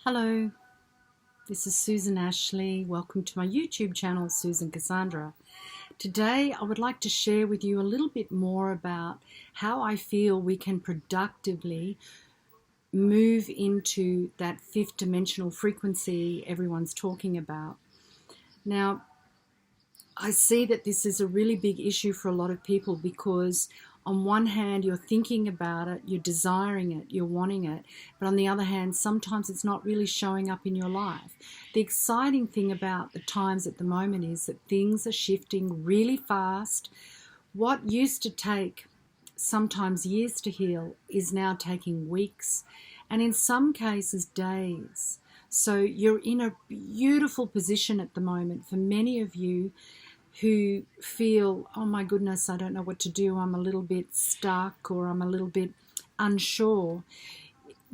Hello, this is Susan Ashley. Welcome to my YouTube channel, Susan Kassandra. Today I would like to share with you a little bit more about how I feel we can productively move into that fifth dimensional frequency everyone's talking about. Now, I see that this is a really big issue for a lot of people because on one hand, you're thinking about it, you're desiring it, you're wanting it, but on the other hand, sometimes it's not really showing up in your life. The exciting thing about the times at the moment is that things are shifting really fast. What used to take sometimes years to heal is now taking weeks, and in some cases, days. So you're in a beautiful position at the moment for many of you who feel, oh my goodness, I don't know what to do, I'm a little bit stuck or I'm a little bit unsure.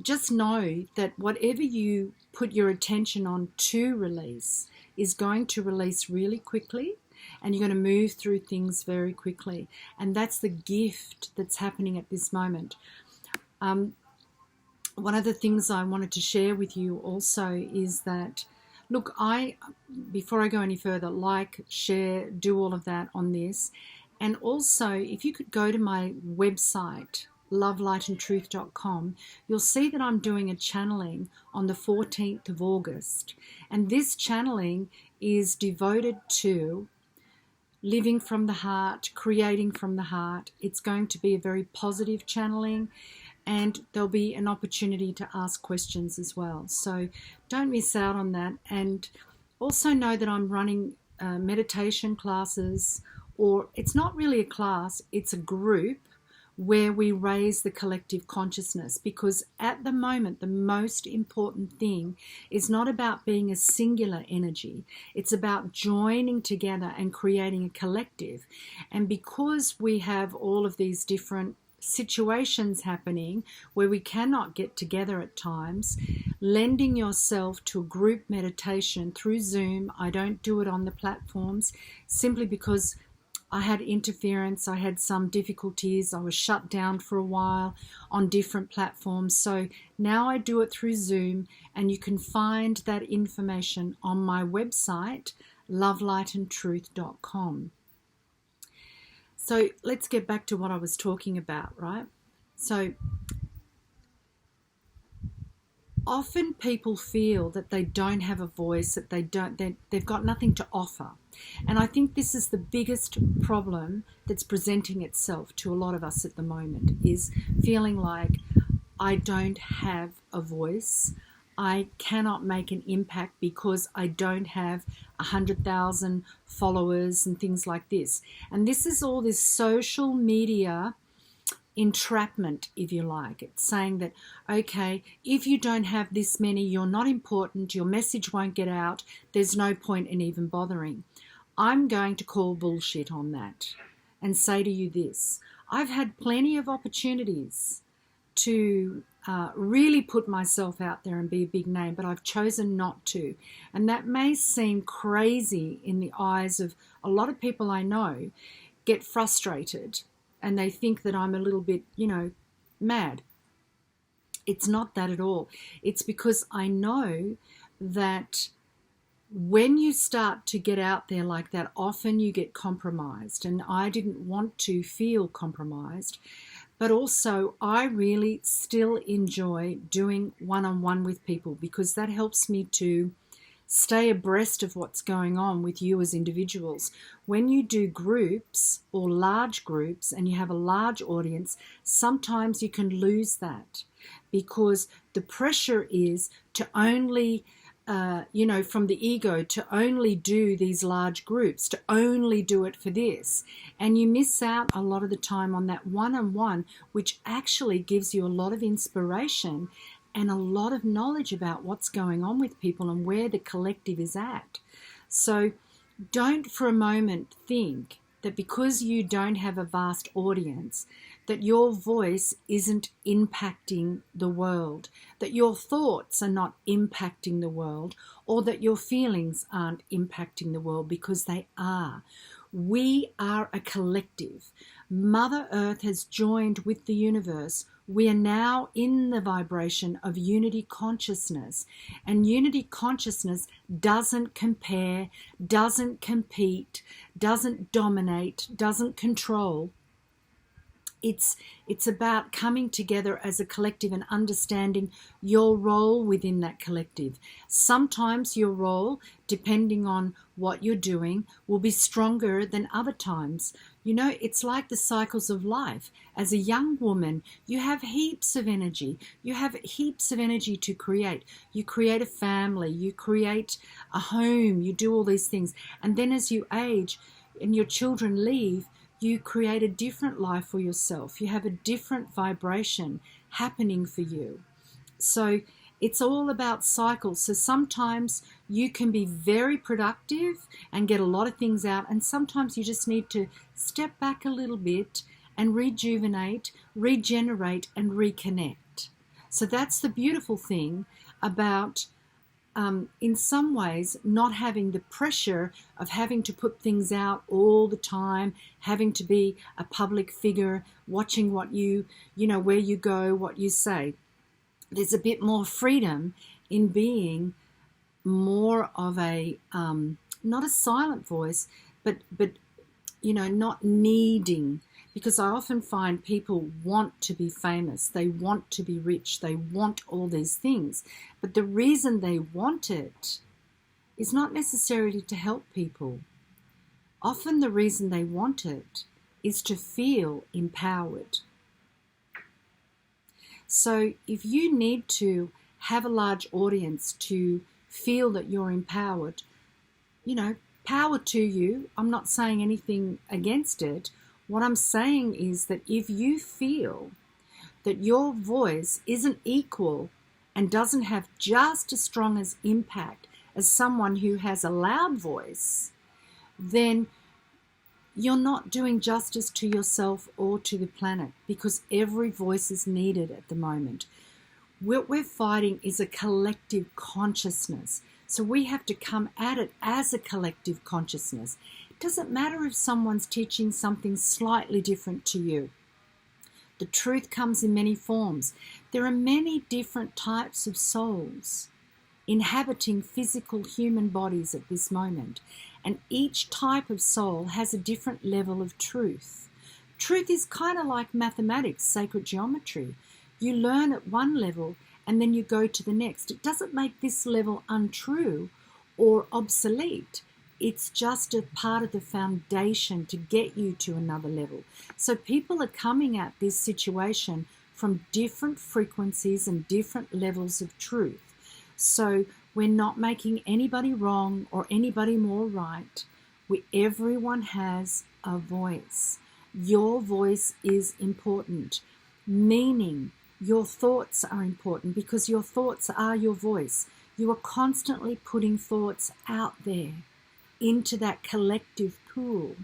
Just know that whatever you put your attention on to release is going to release really quickly, and you're going to move through things very quickly. And that's the gift that's happening at this moment. One of the things I wanted to share with you also is that, look, before I go any further, like, share, do all of that on this. And also, if you could go to my website, lovelightandtruth.com, you'll see that I'm doing a channeling on the 14th of August. And this channeling is devoted to living from the heart, creating from the heart. It's going to be a very positive channeling, and there'll be an opportunity to ask questions as well. So don't miss out on that. And also know that I'm running meditation classes, or it's not really a class, it's a group where we raise the collective consciousness, because at the moment the most important thing is not about being a singular energy, it's about joining together and creating a collective. And because we have all of these different situations happening where we cannot get together at times, lending yourself to a group meditation through Zoom. I don't do it on the platforms simply because I had interference, I had some difficulties, I was shut down for a while on different platforms. So now I do it through Zoom, and you can find that information on my website, lovelightandtruth.com. So let's get back to what I was talking about, right? So often people feel that they don't have a voice, that they've got nothing to offer. And I think this is the biggest problem that's presenting itself to a lot of us at the moment, is feeling like I don't have a voice. I cannot make an impact because I don't have 100,000 followers and things like this. And this is all this social media entrapment, if you like. It's saying that, okay, if you don't have this many, you're not important, your message won't get out, there's no point in even bothering. I'm going to call bullshit on that and say to you this: I've had plenty of opportunities to really put myself out there and be a big name, but I've chosen not to. And that may seem crazy in the eyes of a lot of people I know, get frustrated, and they think that I'm a little bit, mad. It's not that at all. It's because I know that when you start to get out there like that, often you get compromised, and I didn't want to feel compromised. But also, I really still enjoy doing one-on-one with people, because that helps me to stay abreast of what's going on with you as individuals. When you do groups or large groups and you have a large audience, sometimes you can lose that, because the pressure is to only from the ego, to only do these large groups, to only do it for this. And you miss out a lot of the time on that one-on-one, which actually gives you a lot of inspiration and a lot of knowledge about what's going on with people and where the collective is at. So don't for a moment think that because you don't have a vast audience, that your voice isn't impacting the world, that your thoughts are not impacting the world, or that your feelings aren't impacting the world, because they are. We are a collective. Mother Earth has joined with the universe We are now in the vibration of unity consciousness, and unity consciousness doesn't compare, doesn't compete, doesn't dominate, doesn't control. It's about coming together as a collective and understanding your role within that collective. Sometimes your role, depending on what you're doing, will be stronger than other times. You know, it's like the cycles of life. As a young woman, you have heaps of energy. You have heaps of energy to create. You create a family, you create a home, you do all these things. And then as you age and your children leave, you create a different life for yourself. You have a different vibration happening for you. So it's all about cycles. So sometimes you can be very productive and get a lot of things out, and sometimes you just need to step back a little bit and rejuvenate, regenerate, and reconnect. So that's the beautiful thing about in some ways, not having the pressure of having to put things out all the time, having to be a public figure, watching what you know, where you go, what you say. There's a bit more freedom in being more of a, not a silent voice, but you know, not needing. Because I often find people want to be famous, they want to be rich, they want all these things. But the reason they want it is not necessarily to help people. Often the reason they want it is to feel empowered. So if you need to have a large audience to feel that you're empowered, you know, power to you. I'm not saying anything against it. What I'm saying is that if you feel that your voice isn't equal and doesn't have just as strong as impact as someone who has a loud voice, then you're not doing justice to yourself or to the planet, because every voice is needed at the moment. What we're fighting is a collective consciousness. So we have to come at it as a collective consciousness. It doesn't matter if someone's teaching something slightly different to you. The truth comes in many forms. There are many different types of souls inhabiting physical human bodies at this moment. And each type of soul has a different level of truth. Truth is kind of like mathematics, sacred geometry. You learn at one level and then you go to the next. It doesn't make this level untrue or obsolete. It's just a part of the foundation to get you to another level. So people are coming at this situation from different frequencies and different levels of truth. So we're not making anybody wrong or anybody more right. Everyone has a voice. Your voice is important, meaning your thoughts are important, because your thoughts are your voice. You are constantly putting thoughts out there into that collective pool.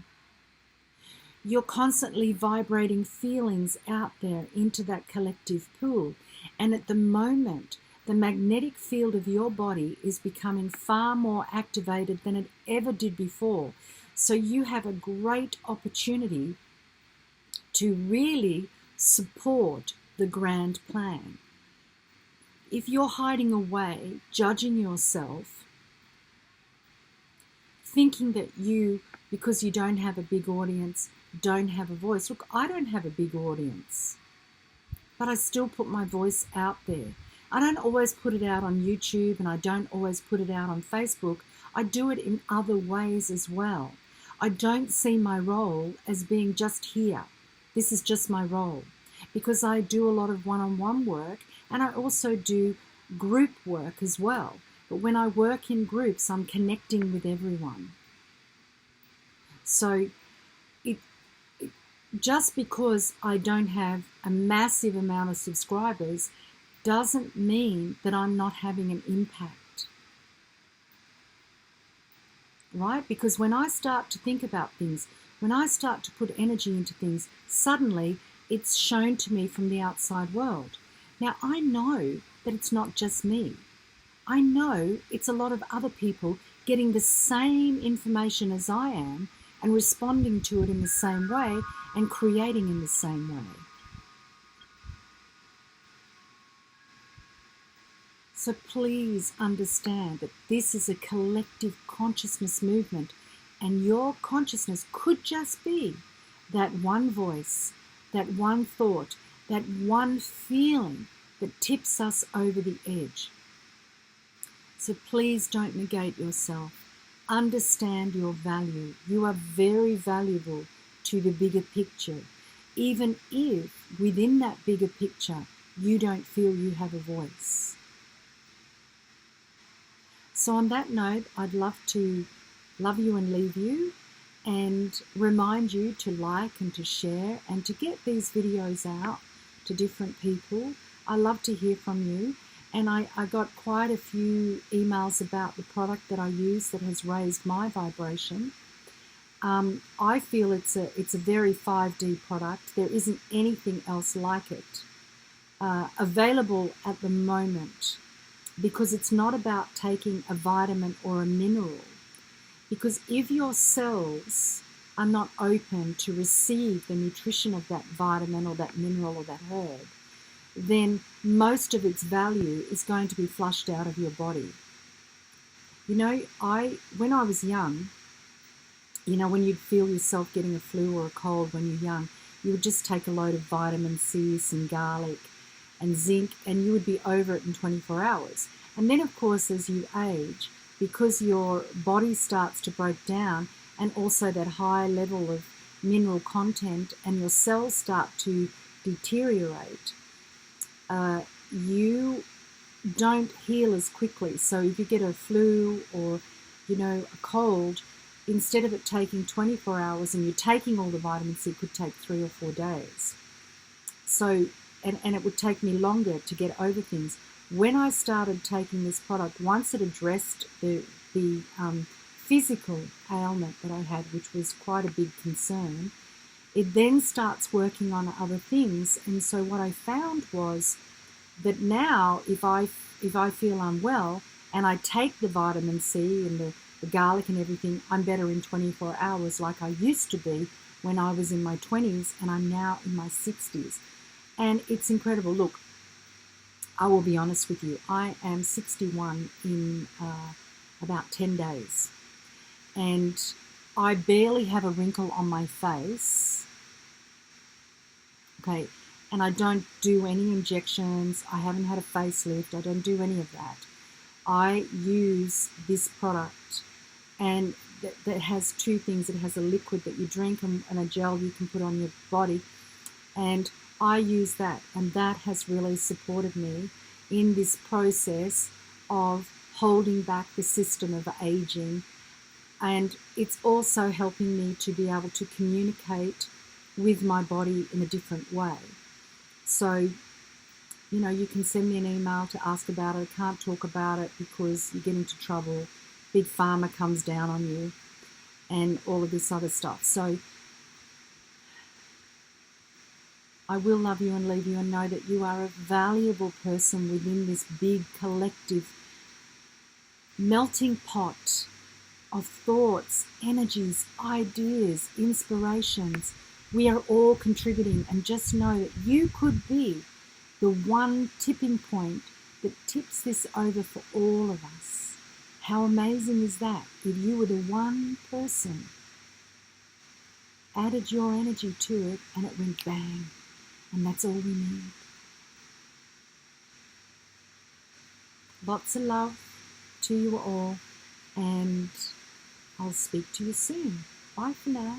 You're constantly vibrating feelings out there into that collective pool. And at the moment, the magnetic field of your body is becoming far more activated than it ever did before. So you have a great opportunity to really support the grand plan. If you're hiding away, judging yourself, thinking that you, because you don't have a big audience, don't have a voice. Look, I don't have a big audience, but I still put my voice out there. I don't always put it out on YouTube, and I don't always put it out on Facebook. I do it in other ways as well. I don't see my role as being just here. This is just my role, because I do a lot of one-on-one work, and I also do group work as well. But when I work in groups, I'm connecting with everyone. So just because I don't have a massive amount of subscribers doesn't mean that I'm not having an impact. Right? Because when I start to think about things, when I start to put energy into things, suddenly it's shown to me from the outside world. Now, I know that it's not just me. I know it's a lot of other people getting the same information as I am and responding to it in the same way and creating in the same way. So please understand that this is a collective consciousness movement, and your consciousness could just be that one voice, that one thought, that one feeling that tips us over the edge. So please don't negate yourself. Understand your value. You are very valuable to the bigger picture, even if within that bigger picture you don't feel you have a voice. So on that note, I'd love to love you and leave you, and remind you to like and to share and to get these videos out to different people. I love to hear from you, and I got quite a few emails about the product that I use that has raised my vibration. I feel it's a very 5D product. There isn't anything else like it available at the moment, because it's not about taking a vitamin or a mineral. Because if your cells are not open to receive the nutrition of that vitamin or that mineral or that herb, then most of its value is going to be flushed out of your body. You know, when I was young, you know, when you'd feel yourself getting a flu or a cold when you're young, you would just take a load of vitamin C, some garlic and zinc, and you would be over it in 24 hours. And then, of course, as you age, because your body starts to break down, and also that high level of mineral content, and your cells start to deteriorate, you don't heal as quickly. So if you get a flu or, you know, a cold, instead of it taking 24 hours and you're taking all the vitamin C, it could take 3 or 4 days. So, and it would take me longer to get over things. When I started taking this product, once it addressed the physical ailment that I had, which was quite a big concern, it then starts working on other things. And so what I found was that now if I feel unwell and I take the vitamin C and the garlic and everything, I'm better in 24 hours like I used to be when I was in my 20s, and I'm now in my 60s. And it's incredible. Look, I will be honest with you. I am 61 in about 10 days. And I barely have a wrinkle on my face. Okay. And I don't do any injections. I haven't had a facelift. I don't do any of that. I use this product, and that has two things. It has a liquid that you drink and a gel you can put on your body. And I use that, and that has really supported me in this process of holding back the system of aging. And it's also helping me to be able to communicate with my body in a different way. So, you know, you can send me an email to ask about it. I can't talk about it because you get into trouble. Big Pharma comes down on you and all of this other stuff. So I will love you and leave you, and know that you are a valuable person within this big collective melting pot of thoughts, energies, ideas, inspirations. We are all contributing, and just know that you could be the one tipping point that tips this over for all of us. How amazing is that? If you were the one person, added your energy to it, and it went bang. And that's all we need. Lots of love to you all, and I'll speak to you soon. Bye for now.